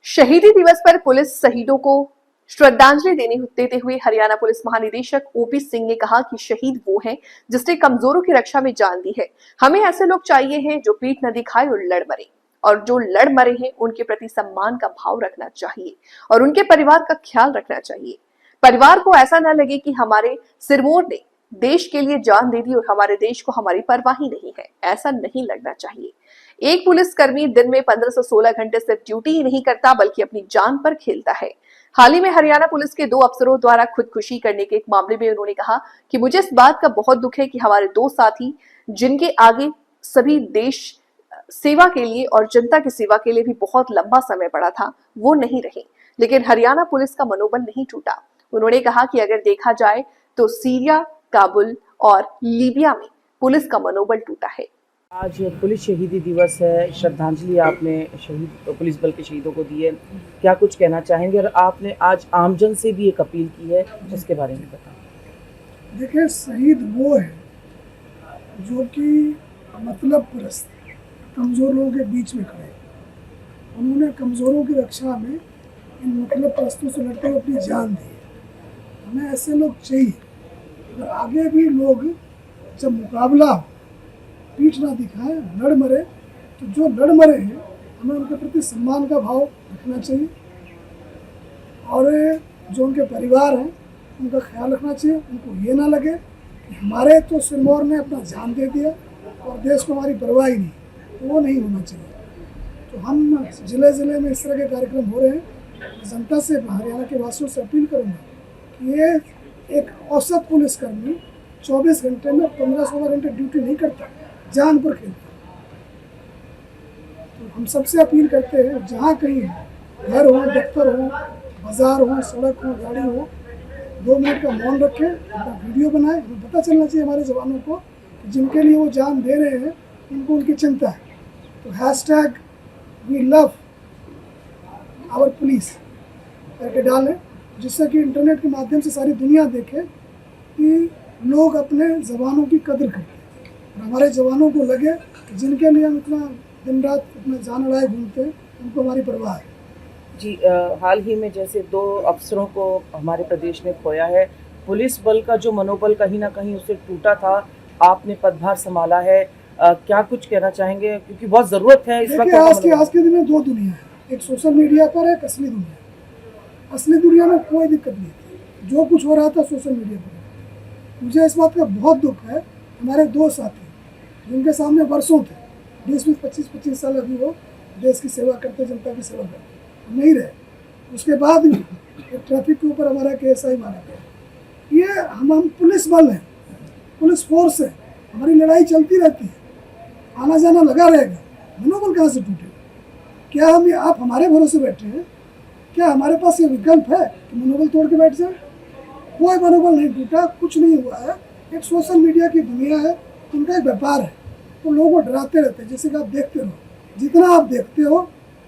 शहीदी दिवस पर पुलिस शहीदों को श्रद्धांजलि देते हुए हरियाणा पुलिस महानिदेशक ओपी सिंह ने कहा कि शहीद वो हैं जिसने कमजोरों की रक्षा में जान दी है। हमें ऐसे लोग चाहिए हैं जो पीठ न दिखाए और लड़ मरे, और जो लड़ मरे हैं उनके प्रति सम्मान का भाव रखना चाहिए और उनके परिवार का ख्याल रखना चाहिए। परिवार को ऐसा न लगे कि हमारे सिरमौर ने देश के लिए जान दे दी और हमारे देश को हमारी परवाह ही नहीं है, ऐसा नहीं लगना चाहिए। एक पुलिसकर्मी दिन में 15 से 16 घंटे सिर्फ ड्यूटी ही नहीं करता बल्कि अपनी जान पर खेलता है। हाल ही में हरियाणा पुलिस के 2 अफसरों द्वारा खुदकुशी करने के एक मामले में उन्होंने कहा कि मुझे इस बात का बहुत दुख है कि हमारे 2 साथी जिनके आगे सभी देश सेवा के लिए और जनता की सेवा के लिए भी बहुत लंबा समय पड़ा था, वो नहीं रहे, लेकिन हरियाणा पुलिस का मनोबल नहीं टूटा। उन्होंने कहा कि अगर देखा जाए तो सीरिया, काबुल और लीबिया में पुलिस का मनोबल टूटा है। आज पुलिस शहीदी दिवस है, श्रद्धांजलि आपने शहीद पुलिस बल के शहीदों को दी है, क्या कुछ कहना चाहेंगे? और आपने आज आमजन से भी एक अपील की है, उसके बारे में बताएं। देखिए, शहीद वो है जो कि मतलब परस्त कमज़ोर लोगों के बीच में खड़े, उन्होंने कमज़ोरों की रक्षा में इन मतलब परस्तों से लड़ते हुए अपनी जान दी। हमें ऐसे लोग चाहिए और आगे भी लोग जब मुकाबला हो पीठ ना दिखाए, लड़ मरे, तो जो लड़ मरे हैं हमें उनके प्रति सम्मान का भाव रखना चाहिए और जो उनके परिवार हैं उनका ख्याल रखना चाहिए। उनको ये ना लगे कि हमारे तो सिरमौर ने अपना जान दे दिया और देश को हमारी परवाह ही नहीं, तो वो नहीं होना चाहिए। तो हम ज़िले ज़िले में इस तरह के कार्यक्रम हो रहे हैं। जनता से, हरियाणा के वासियों से अपील करूँगा कि ये एक औसत पुलिसकर्मी 24 घंटे में 15-16 घंटे ड्यूटी नहीं करता, जान पर खेलता। तो हम सबसे अपील करते हैं, जहाँ कहीं घर हो, दफ्तर हो, बाजार हो, सड़क हो, गाड़ी हो, 2 मिनट का मौन रखें, अपना वीडियो बनाएं। हमें पता चलना चाहिए हमारे जवानों को कि जिनके लिए वो जान दे रहे हैं उनको उनकी चिंता है। तो #We love our police करके डालें, जिससे कि इंटरनेट के माध्यम से सारी दुनिया देखे कि लोग अपने जवानों की कदर करते हैं और हमारे जवानों को लगे कि जिनके लिए हम इतना दिन रात अपना जान उड़ाए घूमते हैं, उनको हमारी परवाह है। जी, हाल ही में जैसे 2 अफसरों को हमारे प्रदेश ने खोया है, पुलिस बल का जो मनोबल कहीं ना कहीं उससे टूटा था, आपने पदभार संभाला है, क्या कुछ कहना चाहेंगे? क्योंकि बहुत ज़रूरत है इस वक्त। आज के दिन में 2 दुनिया है, एक सोशल मीडिया पर, एक असली दुनिया। असली दुनिया में कोई दिक्कत नहीं थी, जो कुछ हो रहा था सोशल मीडिया पर। मुझे इस बात का बहुत दुख है, हमारे 2 साथी जिनके सामने वर्षों थे, 20-25 साल अभी वो देश की सेवा करते, जनता की सेवा करते, नहीं रहे। उसके बाद भी एक ट्रैफिक के ऊपर हमारा KSI मारा गया। ये हम पुलिस बल हैं, पुलिस फोर्स है, हमारी लड़ाई चलती रहती है, आना जाना लगा रहेगा। मनोबल कहाँ से टूटेगा? क्या आप हमारे भरोसे बैठे हैं? क्या हमारे पास ये विकल्प है कि मनोबल तोड़ के बैठ जाए? कोई मनोबल नहीं टूटा, कुछ नहीं हुआ है। एक सोशल मीडिया की दुनिया है, उनका एक व्यापार है, तो लोगों को डराते रहते हैं। जैसे कि आप देखते रहो, जितना आप देखते हो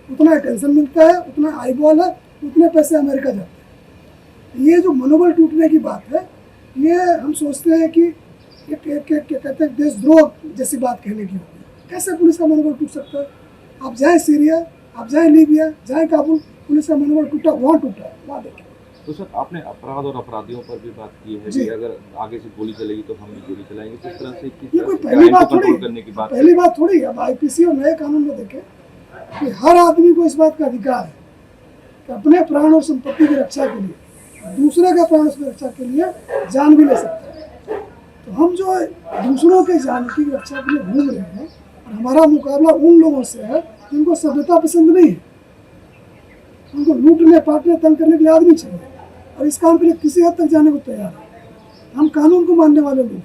उतना अटेंशन मिलता है, उतना आईबॉल है, उतने पैसे अमेरिका जाते हैं। ये जो मनोबल टूटने की बात है, ये हम सोचते हैं कि कहते हैं देशद्रोह जैसी बात कहने की होगी। कैसे पुलिस का मनोबल टूट सकता है? आप जाए सीरिया, आप जाए लीबिया, जाए काबुल, पुलिस का मनोबल टूटा, वहाँ टूटा, वहाँ देखिए। तो सर, आपने अपराध और अपराधियों पर भी बात की है कि अगर आगे से गोली चलेगी तो हम भी गोली चलाएंगे, किस तरह से ये कोई पहली बात थोड़ी। अब IPC और नए कानून में देखें कि हर आदमी को इस बात का अधिकार है कि अपने प्राण और संपत्ति की रक्षा के लिए, दूसरे के प्राण की रक्षा के लिए जान भी ले सकता है। तो हम जो दूसरों के जान की रक्षा के लिए घूम रहे हैं, और हमारा मुकाबला उन लोगों से है जिनको सभ्यता पसंद नहीं है, उनको लूटने, पाटने, तंग करने के लिए आदमी चाहिए, और इस काम के लिए किसी हद तक जाने को तैयार है। हम कानून को मानने वाले लोग,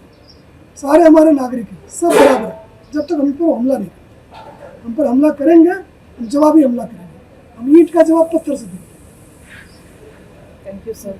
सारे हमारे नागरिक हैं, सब बराबर है। जब तक हम पर हमला नहीं करते, हम पर हमला करेंगे, हम जवाबी हमला करेंगे, हम ईंट का जवाब पत्थर से देंगे। Thank you sir.